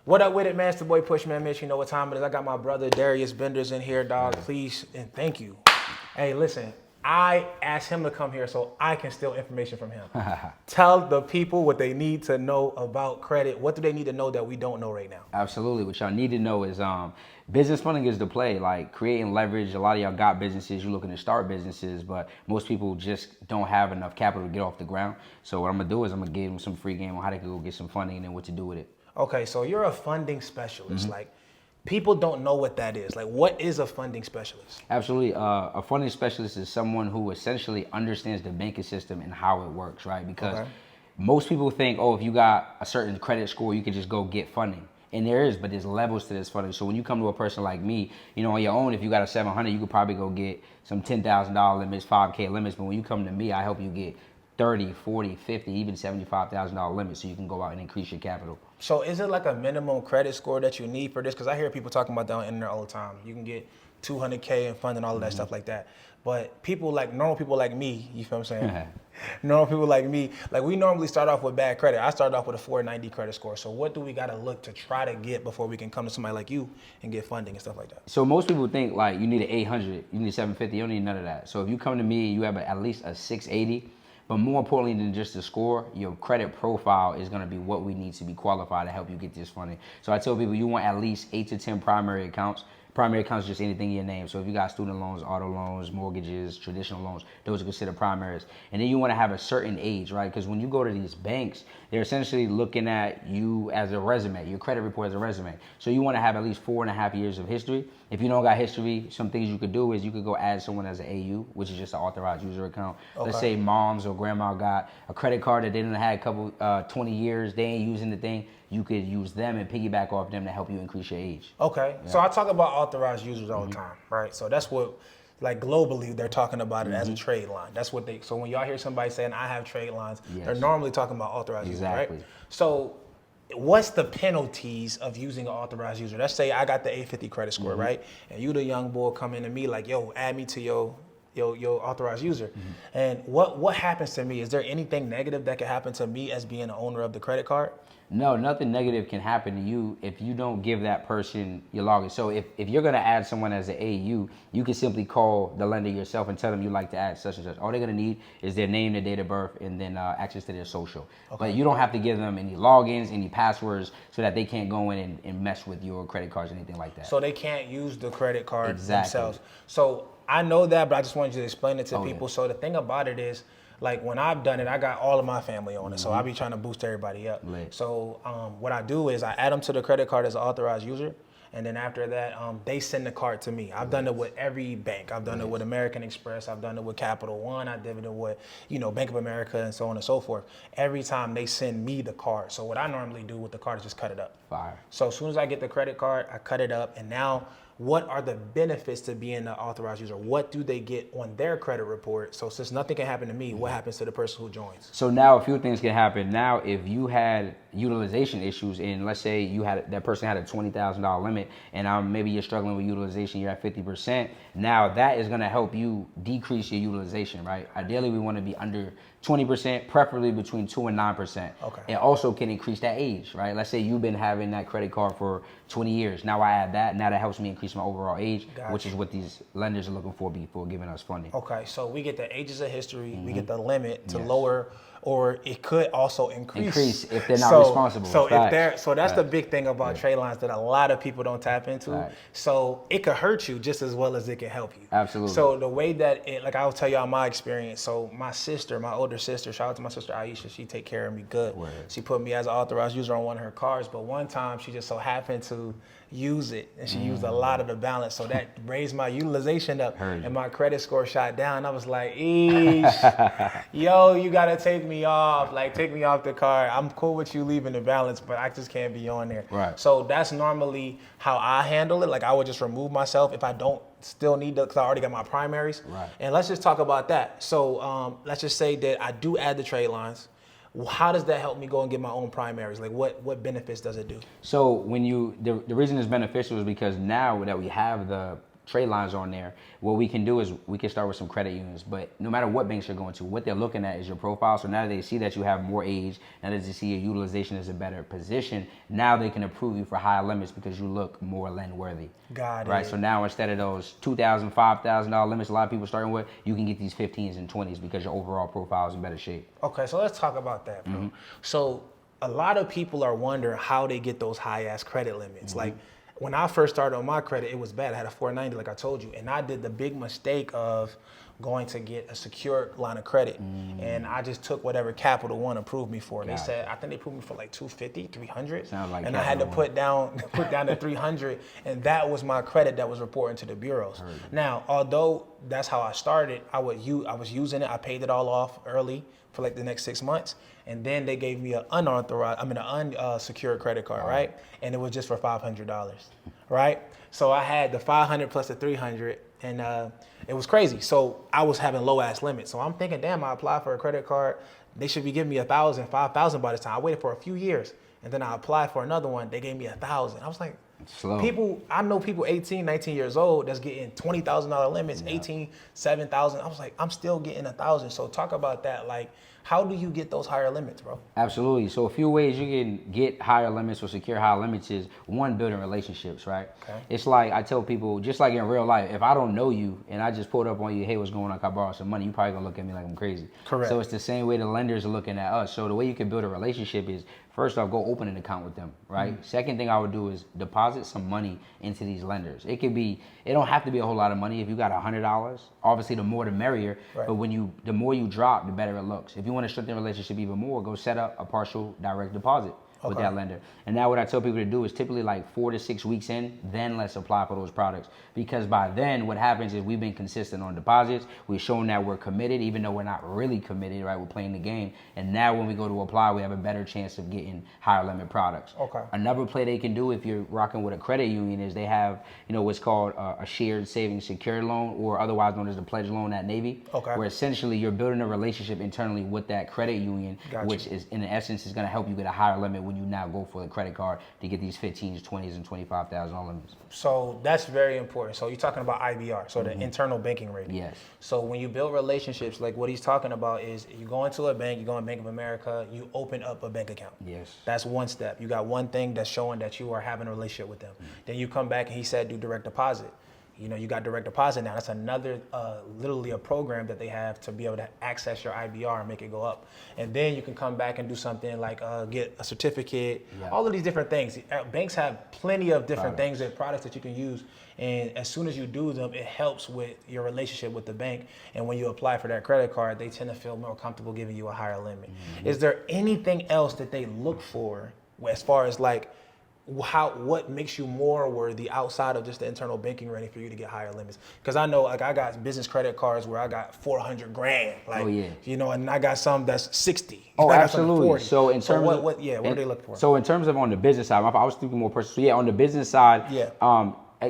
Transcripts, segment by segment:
What up with it, man? It's the boy Pushman Mitch. You know what time it is. I got my brother Darius Benders in here, dog. Please and thank you. Hey, listen, I asked him to come here so I can steal information from him. Tell the people what they need to know about credit. What do they need to know that we don't know right now? Absolutely. What y'all need to know is business funding is the play. Like creating leverage. A lot of y'all got businesses. You're looking to start businesses, but most people just don't have enough capital to get off the ground. So what I'm gonna do is I'm gonna give them some free game on how they can go get some funding and then what to do with it. Okay, so you're a funding specialist. Like, people don't know what that is. Like, what is a funding specialist? Absolutely. A funding specialist is someone who essentially understands the banking system and how it works, right? Because most people think, oh, if you got a certain credit score, you can just go get funding. And there is, but there's levels to this funding. So when you come to a person like me, you know, on your own, if you got a 700, you could probably go get some $10,000 limits, 5K limits. But when you come to me, I help you get 30, 40, 50, even $75,000 limits so you can go out and increase your capital. So is it like a minimum credit score that you need for this? Because I hear people talking about that on the internet all the time. You can get 200K and funding, all of that stuff like that. But people like, normal people like me, you feel what I'm saying? Normal people like me, like we normally start off with bad credit. I started off with a 490 credit score. So what do we got to look to try to get before we can come to somebody like you and get funding and stuff like that? So most people think like you need an 800, you need 750, you don't need none of that. So if you come to me, you have at least a 680. But more importantly than just the score, your credit profile is going to be what we need to be qualified to help you get this funding. So I tell people you want at least 8 to 10 primary accounts. Primary accounts is just anything in your name. So if you got student loans, auto loans, mortgages, traditional loans, those are considered primaries. And then you want to have a certain age, right? Because when you go to these banks, they're essentially looking at you as a resume, your credit report as a resume. So you want to have at least 4.5 years of history. If you don't got history, some things you could do is you could go add someone as an AU, which is just an authorized user account. Let's say moms or grandma got a credit card that they didn't have a couple 20 years, they ain't using the thing. You could use them and piggyback off them to help you increase your age. Okay, so I talk about authorized users all the time, right? So that's what, like globally, they're talking about it as a trade line. That's what they, so when y'all hear somebody saying, I have trade lines, they're normally talking about authorized users, right? So what's the penalties of using an authorized user? Let's say I got the 850 credit score, right? And you the young boy come into me like, yo, add me to your authorized user. And what happens to me? Is there anything negative that could happen to me as being the owner of the credit card? No, nothing negative can happen to you if you don't give that person your login. So if you're going to add someone as an AU, you can simply call the lender yourself and tell them you'd like to add such and such. All they're going to need is their name, their date of birth, and then access to their social. But you don't have to give them any logins, any passwords, so that they can't go in and mess with your credit cards or anything like that. So they can't use the credit card themselves. So I know that, but I just wanted you to explain it to people. So the thing about it is, like when I've done it, I got all of my family on it. So I be trying to boost everybody up. So what I do is I add them to the credit card as an authorized user. And then after that, they send the card to me. I've done it with every bank. I've done it with American Express. I've done it with Capital One. I did it with, Bank of America and so on and so forth. Every time they send me the card. So what I normally do with the card is just cut it up. So as soon as I get the credit card, I cut it up. And now, what are the benefits to being an authorized user? What do they get on their credit report? So since nothing can happen to me, what happens to the person who joins? So now a few things can happen. Now, if you had utilization issues and let's say that person had a $20,000 limit and maybe you're struggling with utilization, you're at 50%. Now that is going to help you decrease your utilization, right? Ideally, we want to be under 20%, preferably between 2 and 9%. It also can increase that age, right? Let's say you've been having that credit card for 20 years. Now I add that. Now that helps me increase my overall age, which is what these lenders are looking for before giving us funding. Okay, so we get the ages of history, we get the limit to lower, or it could also increase if they're not responsible. So that's the big thing about trade lines that a lot of people don't tap into. So it could hurt you just as well as it can help you. Absolutely. So the way that like I'll tell y'all my experience. So my older sister, shout out to my sister Aisha, she take care of me good. She put me as an authorized user on one of her cards, but one time she just so happened to use it and she used a lot of the balance, so that raised my utilization up and my credit score shot down. I was like, eesh, yo, you gotta take me off, take me off the card. I'm cool with you leaving the balance, but I just can't be on there. So that's normally how I handle it. Like I would just remove myself if I don't still need to, because I already got my primaries. And let's just talk about that. So let's just say that I do add the trade lines. How does that help me go and get my own primaries? Like what benefits does it do? So when the reason it's beneficial is because now that we have the trade lines on there. What we can do is we can start with some credit unions, but no matter what banks you're going to, what they're looking at is your profile. So now that they see that you have more age, now that they see your utilization is a better position, now they can approve you for higher limits because you look more lend worthy. Got it. Right. So now instead of those $2,000, $5,000 limits a lot of people starting with, you can get these 15s and 20s because your overall profile is in better shape. Okay, so let's talk about that, bro. So a lot of people are wondering how they get those high ass credit limits. Like when I first started on my credit, it was bad. I had a 490, like I told you, and I did the big mistake of going to get a secured line of credit, and I just took whatever Capital One approved me for. They said, I think they approved me for like 250, 300, Sounds like and I had to Capital One. put down to 300, and that was my credit that was reporting to the bureaus. Now, although that's how I started, I was using it. I paid it all off early for like the next 6 months, and then they gave me an unsecured credit card, right? And it was just for $500, right? So I had the 500 plus the 300, and it was crazy. So I was having low ass limits. So I'm thinking, damn, I applied for a credit card. They should be giving me 1,000, 5,000 by this time. I waited for a few years, and then I applied for another one. They gave me 1,000. I was like, slow. I know people 18, 19 years old that's getting $20,000 limits, 18, 7,000. I was like, I'm still getting 1,000. So talk about that. Like, how do you get those higher limits, bro? Absolutely. So a few ways you can get higher limits or secure higher limits is one, building relationships, right? Okay. It's like I tell people, just like in real life, if I don't know you and I just pulled up on you, hey, what's going on? Can I borrow some money? You probably gonna look at me like I'm crazy. Correct. So it's the same way the lenders are looking at us. So the way you can build a relationship is, first off, go open an account with them, right? Second thing I would do is deposit some money into these lenders. It don't have to be a whole lot of money. If you got $100, obviously the more the merrier. Right. But the more you drop, the better it looks. If you want to strengthen the relationship even more, go set up a partial direct deposit with that lender. And now what I tell people to do is typically like 4 to 6 weeks in, then let's apply for those products. Because by then what happens is we've been consistent on deposits. We've shown that we're committed, even though we're not really committed, right? We're playing the game. And now when we go to apply, we have a better chance of getting higher limit products. Okay. Another play they can do if you're rocking with a credit union is they have, what's called a shared savings secured loan, or otherwise known as the pledge loan at Navy. Okay. Where essentially you're building a relationship internally with that credit union, which is in essence is going to help you get a higher limit when you now go for the credit card to get these 15s, 20s, and $25,000 limits. So that's very important. So you're talking about IBR, so the internal banking rate. Yes. So when you build relationships, like what he's talking about is you go into a bank, you go in Bank of America, you open up a bank account. Yes. That's one step. You got one thing that's showing that you are having a relationship with them. Then you come back and he said do direct deposit. You got direct deposit now. That's another, literally a program that they have to be able to access your IBR and make it go up. And then you can come back and do something like get a certificate, all of these different things. Banks have plenty of different things and products that you can use. And as soon as you do them, it helps with your relationship with the bank. And when you apply for that credit card, they tend to feel more comfortable giving you a higher limit. Is there anything else that they look for as far as like, what makes you more worthy outside of just the internal banking rate for you to get higher limits? Because I know, like, I got business credit cards where I got 400 grand, like, and I got some that's 60. Oh, I got absolutely. 40. So in terms what do they look for? So in terms of on the business side, I was thinking more personal. So yeah, on the business side,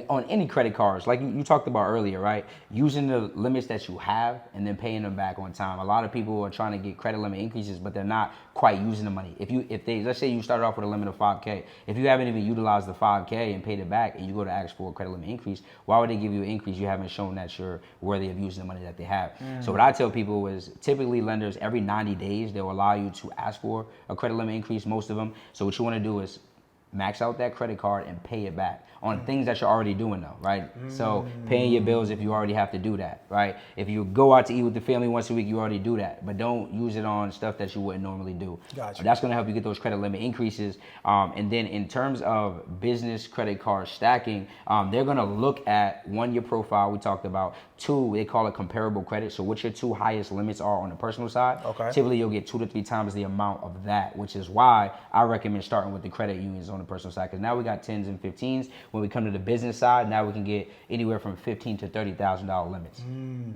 on any credit cards, like you talked about earlier, right? Using the limits that you have and then paying them back on time. A lot of people are trying to get credit limit increases, but they're not quite using the money. Let's say you started off with a limit of $5K. If you haven't even utilized the $5K and paid it back, and you go to ask for a credit limit increase, why would they give you an increase? You haven't shown that you're worthy of using the money that they have. So what I tell people is typically lenders every 90 days they'll allow you to ask for a credit limit increase. Most of them. So what you want to do is max out that credit card and pay it back on things that you're already doing though, right? So paying your bills if you already have to do that, right? If you go out to eat with the family once a week, you already do that, but don't use it on stuff that you wouldn't normally do. Gotcha. That's gonna help you get those credit limit increases. And then in terms of business credit card stacking, they're gonna look at one, your profile we talked about, two, they call it comparable credit. So what your two highest limits are on the personal side, typically you'll get 2 to 3 times the amount of that, which is why I recommend starting with the credit unions on the personal side, because now we got 10s and 15s. When we come to the business side, now we can get anywhere from $15,000 to $30,000 limits.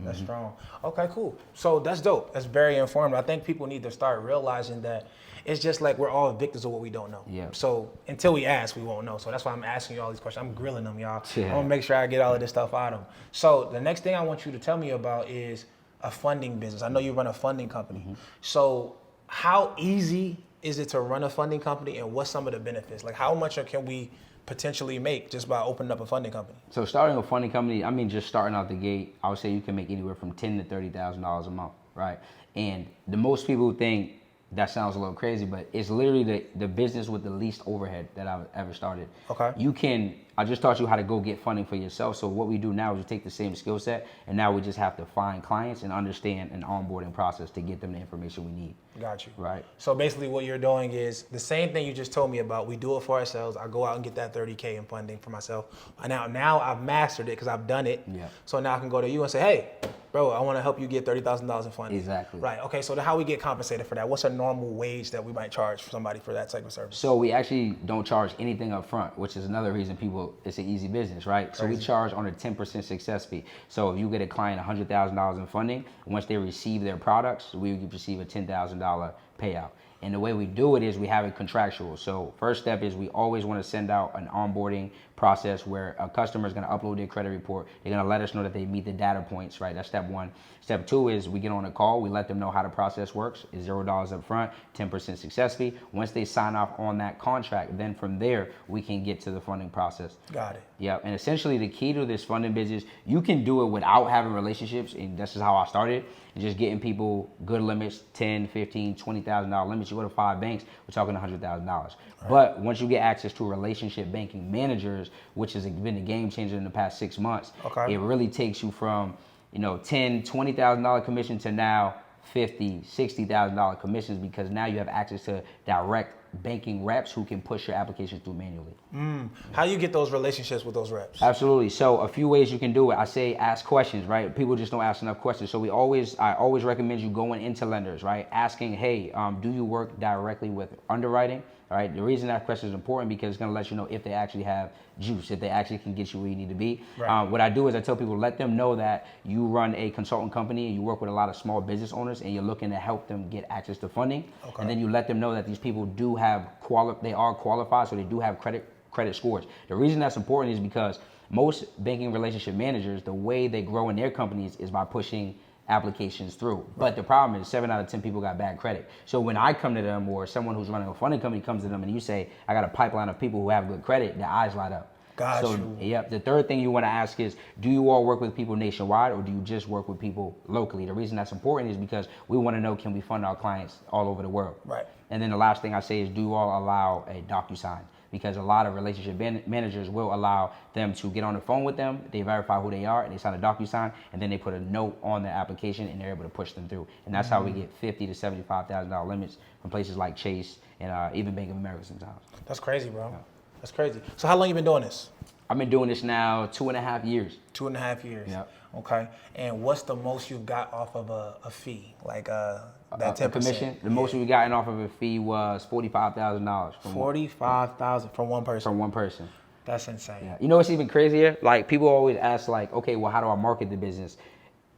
That's strong. Okay, cool. So that's dope. That's very informative. I think people need to start realizing that it's just like we're all victims of what we don't know. Yeah. So until we ask, we won't know. So that's why I'm asking you all these questions. I'm grilling them, y'all. Yeah. I want to make sure I get all of this stuff out of them. So the next thing I want you to tell me about is a funding business. I know you run a funding company. So how easy is it to run a funding company, and what's some of the benefits? Like, how much can we potentially make just by opening up a funding company? So starting a funding company, I mean, just starting out the gate, I would say you can make anywhere from $10,000 to $30,000 a month, right? And the most people think that sounds a little crazy, but it's literally the business with the least overhead that I've ever started. Okay. I just taught you how to go get funding for yourself. So what we do now is we take the same skill set, and now we just have to find clients and understand an onboarding process to get them the information we need. Got you. Right. So basically what you're doing is the same thing you just told me about. We do it for ourselves. I go out and get that 30K in funding for myself. Now I've mastered it because I've done it. Yeah. So now I can go to you and say, hey, bro, I want to help you get $30,000 in funding. Exactly. Right. Okay. So how we get compensated for that? What's a normal wage that we might charge for somebody for that type of service? So we actually don't charge anything up front, which is another reason it's an easy business, right? Crazy. So we charge on a 10% success fee. So if you get a client $100,000 in funding, once they receive their products, we receive a $10,000 payout. And the way we do it is we have it contractual. So first step is we always want to send out an onboarding process where a customer is going to upload their credit report. They're going to let us know that they meet the data points, right? That's step one. Step two is we get on a call. We let them know how the process works. It's $0 up front, 10% success fee. Once they sign off on that contract, then from there, we can get to the funding process. Got it. Yeah, and essentially the key to this funding business, you can do it without having relationships, and this is how I started, just getting people good limits, $10,000, $15,000, $20,000 limits. You go to 5 banks, we're talking $100,000. Right. But once you get access to relationship banking managers, which has been a game changer in the past 6 months, it really takes you from $10,000, $20,000 commission to now $50,000, $60,000 commissions, because now you have access to direct banking reps who can push your applications through manually. How do you get those relationships with those reps? Absolutely. So a few ways you can do it. I say ask questions, right? People just don't ask enough questions. So I always recommend you going into lenders, right? Asking, hey, do you work directly with underwriting? All right. The reason that question is important because it's going to let you know if they actually have juice, if they actually can get you where you need to be. Right. What I do is I tell people, let them know that you run a consultant company and you work with a lot of small business owners and you're looking to help them get access to funding. Okay. And then you let them know that these people do have they are qualified, so they do have credit scores. The reason that's important is because most banking relationship managers, the way they grow in their companies is by pushing applications through. Right. But the problem is 7 out of 10 people got bad credit. So when I come to them, or someone who's running a funding company comes to them and you say, I got a pipeline of people who have good credit, their eyes light up. Got you. Yep. The third thing you want to ask is, do you all work with people nationwide or do you just work with people locally? The reason that's important is because we want to know, can we fund our clients all over the world? Right. And then the last thing I say is, do you all allow a DocuSign? Because a lot of relationship managers will allow them to get on the phone with them, they verify who they are, and they sign a DocuSign, and then they put a note on their application, and they're able to push them through. And that's how we get $50,000 to $75,000 limits from places like Chase and even Bank of America sometimes. That's crazy, bro. Yeah. That's crazy. So how long you been doing this? I've been doing this now 2.5 years. 2.5 years. Yep. Okay. And what's the most you've got off of a fee? Like that 10%? Commission? The most we've gotten off of a fee was $45,000. $45,000 from one person? From one person. That's insane. Yeah. You know what's even crazier? Like, people always ask, like, okay, well, how do I market the business?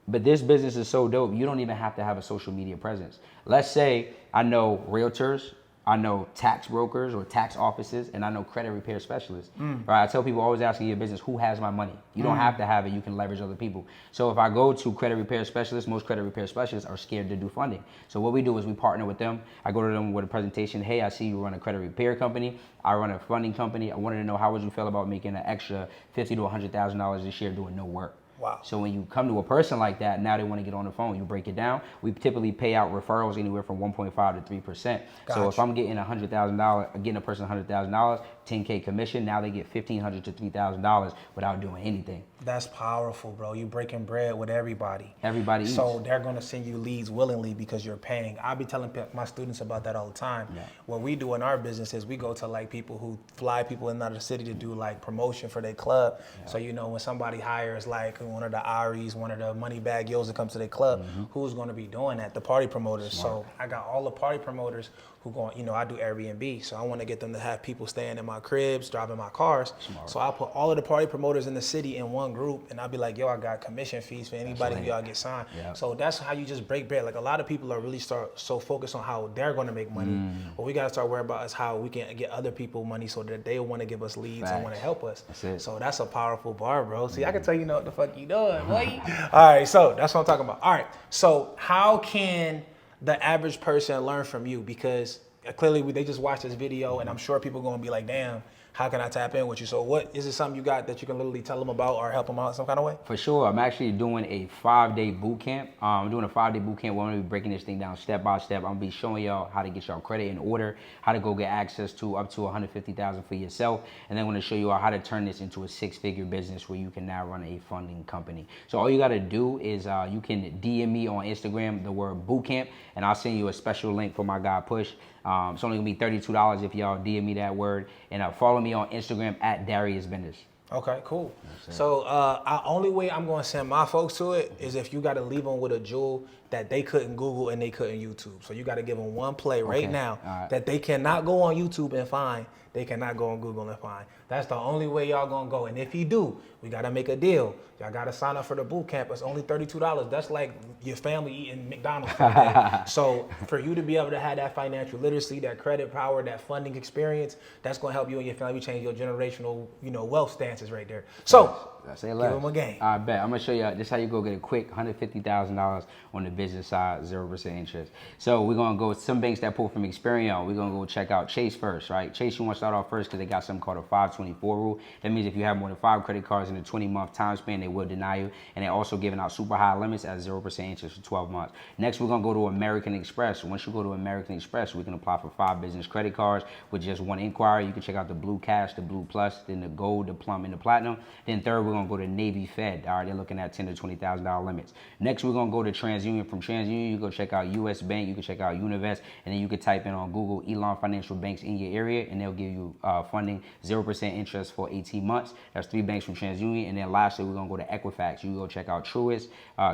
But this business is so dope, you don't even have to have a social media presence. Let's say I know realtors, I know tax brokers or tax offices, and I know credit repair specialists. Right? I tell people, always asking your business, who has my money? You don't have to have it. You can leverage other people. So if I go to credit repair specialists, most credit repair specialists are scared to do funding. So what we do is we partner with them. I go to them with a presentation. Hey, I see you run a credit repair company. I run a funding company. I wanted to know, how would you feel about making an extra $50,000 to $100,000 this year doing no work? Wow. So when you come to a person like that, now they want to get on the phone. You break it down. We typically pay out referrals anywhere from 1.5 to 3%. Gotcha. So if I'm getting $100,000, getting a person $100,000, 10K commission, now they get $1,500 to $3,000 without doing anything. That's powerful, bro. You breaking bread with everybody. Everybody eats. So they're going to send you leads willingly because you're paying. I be telling my students about that all the time. Yeah. What we do in our business is we go to like people who fly people in another city to do like promotion for their club. Yeah. So, you know, when somebody hires like one of the Aries, one of the money bag yos that comes to their club, who's going to be doing that? The party promoters. Smart. So I got all the party promoters who going, you know, I do Airbnb. So I want to get them to have people staying in my cribs, driving my cars. Smart. So I put all of the party promoters in the city in one group, and I'll be like, yo, I got commission fees for anybody who y'all get signed. Yep. So that's how you just break bread. Like, a lot of people are really so focused on how they're going to make money. What we got to start worrying about is how we can get other people money so that they want to give us leads and want to help us. That's it. So that's a powerful bar, bro. See, I can tell you know what the fuck you doing, boy. All right, so that's what I'm talking about. All right, so how can the average person learn from you? Because clearly they just watched this video, and I'm sure people are going to be like, damn, how can I tap in with you? So what is it something you got that you can literally tell them about or help them out some kind of way? For sure. I'm actually doing a 5-day boot camp. I'm doing a 5-day boot camp where I'm going to be breaking this thing down step by step. I'm going to be showing y'all how to get y'all credit in order, how to go get access to up to $150,000 for yourself. And then I'm going to show you all how to turn this into a 6-figure business where you can now run a funding company. So all you got to do is you can DM me on Instagram, the word bootcamp, and I'll send you a special link for my guy Push. It's only going to be $32 if y'all DM me that word. And follow me on Instagram at Darius Benders. Okay, cool. So our only way I'm going to send my folks to it is if you got to leave them with a jewel that they couldn't Google and they couldn't YouTube. So you got to give them one play right now that they cannot go on YouTube and find. They cannot go on Google and find. That's the only way y'all going to go. And if you do, we got to make a deal. Y'all got to sign up for the boot camp. It's only $32. That's like your family eating McDonald's for a day. So for you to be able to have that financial literacy, that credit power, that funding experience, that's going to help you and your family change your generational, wealth stances right there. So Say give less. them a game. I bet. I'm going to show you this how you go get a quick $150,000 on the business side, 0% interest. So we're going to go with some banks that pull from Experian. We're going to go check out Chase first, right? Chase, you want to start off first because they got something called a 524 rule. That means if you have more than 5 credit cards in a 20-month time span, they will deny you. And they're also giving out super high limits at 0% interest for 12 months. Next, we're going to go to American Express. Once you go to American Express, we can apply for 5 business credit cards with just 1 inquiry. You can check out the Blue Cash, the Blue Plus, then the Gold, the Plum, and the Platinum. Then third, we're going to go to Navy Fed. All right, they're looking at $10,000 to $20,000 limits. Next, we're going to go to TransUnion. From TransUnion, you go check out US Bank, you can check out Univest, and then you can type in on Google Elon Financial Banks in your area, and they'll give you funding 0% interest for 18 months. That's 3 banks from TransUnion. And then lastly, we're going to go to Equifax. You go check out Truist,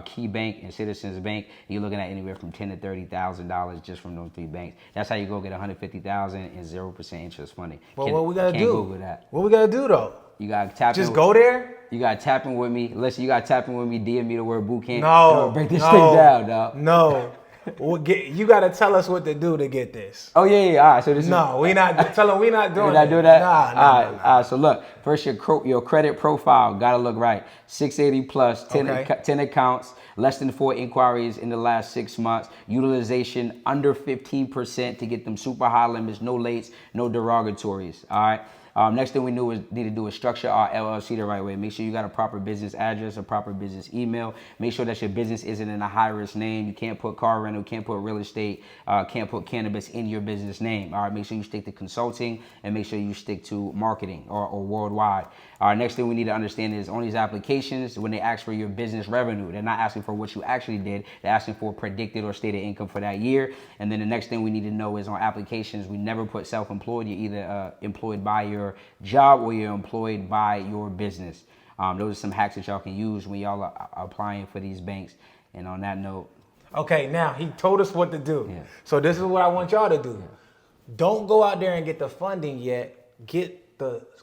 Key Bank, and Citizens Bank. And you're looking at anywhere from $10,000 to $30,000 just from those 3 banks. That's how you go get $150,000 and 0% interest funding. Well, what we got to do? Google that. What we got to do, though? You got to tap in. Just go there? You got to tap in with me. Listen, you got to tap in with me. DM me the word bootcamp. No. Break this thing down, dog. No. You got to tell us what to do to get this. Oh, yeah. All right. So this we not. Tell them we not doing We're not doing that? Nah. All right. So look, first your credit profile got to look right. 680 plus, 10 accounts, less than 4 inquiries in the last 6 months, utilization under 15% to get them super high limits, no lates, no derogatories. All right. Next thing we need to do is structure our LLC the right way. Make sure you got a proper business address, a proper business email. Make sure that your business isn't in a high-risk name. You can't put car rental, can't put real estate, can't put cannabis in your business name. All right, make sure you stick to consulting and make sure you stick to marketing or worldwide. Next thing we need to understand is on these applications, when they ask for your business revenue, they're not asking for what you actually did. They're asking for predicted or stated income for that year. And then the next thing we need to know is on applications, we never put self-employed. You're either employed by your job or you're employed by your business. Those are some hacks that y'all can use when y'all are applying for these banks. And on that note. Okay, now he told us what to do. Yeah. So this is what I want y'all to do. Yeah. Don't go out there and get the funding yet.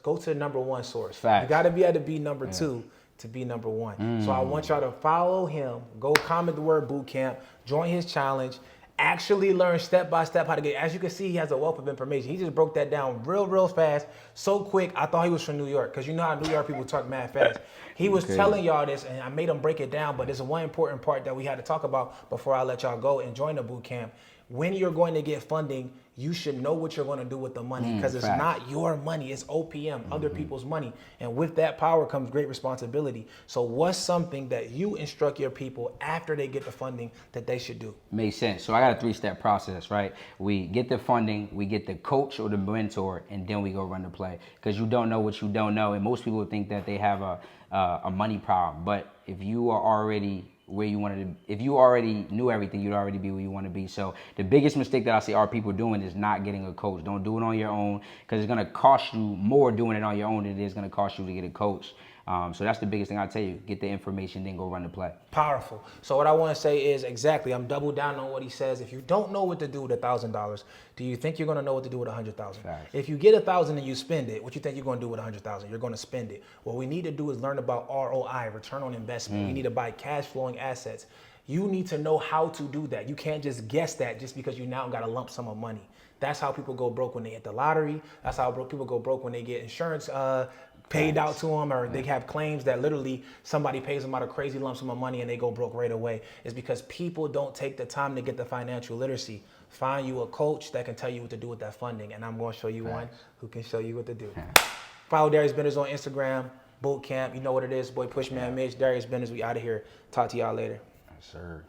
Go to the number 1 source. Facts. You got to be able to be number 2 to be number 1. So I want y'all to follow him. Go comment the word bootcamp. Join his challenge. Actually learn step by step how to get. As you can see, he has a wealth of information. He just broke that down real fast, so quick. I thought he was from New York because you know how New York people talk mad fast. He was telling y'all this, and I made him break it down. But there's one important part that we had to talk about before I let y'all go and join the boot camp. When you're going to get funding, you should know what you're going to do with the money because it's not your money. It's OPM, other people's money. And with that power comes great responsibility. So what's something that you instruct your people after they get the funding that they should do? Makes sense. So I got a 3-step process, right? We get the funding, we get the coach or the mentor, and then we go run the play because you don't know what you don't know. And most people think that they have a money problem. But if you are already where you wanted to, if you already knew everything, you'd already be where you want to be. So the biggest mistake that I see our people doing is not getting a coach. Don't do it on your own because it's going to cost you more doing it on your own than it is going to cost you to get a coach. So that's the biggest thing I tell you. Get the information, then go run the play. Powerful. So what I want to say is exactly, I'm double down on what he says. If you don't know what to do with $1,000, do you think you're going to know what to do with $100,000? If you get $1,000 and you spend it, what you think you're going to do with $100,000? You're going to spend it. What we need to do is learn about ROI, return on investment. We need to buy cash flowing assets. You need to know how to do that. You can't just guess that just because you now got a lump sum of money. That's how people go broke when they hit the lottery. That's how people go broke when they get insurance paid out to them, or they have claims that literally somebody pays them out a crazy lump sum of money and they go broke right away. It's because people don't take the time to get the financial literacy. Find you a coach that can tell you what to do with that funding, and I'm going to show you one who can show you what to do. Follow Darius Benders on Instagram, Bootcamp. You know what it is, boy. Pushman Mitch, Darius Benders. We out of here. Talk to y'all later. Yes, sir.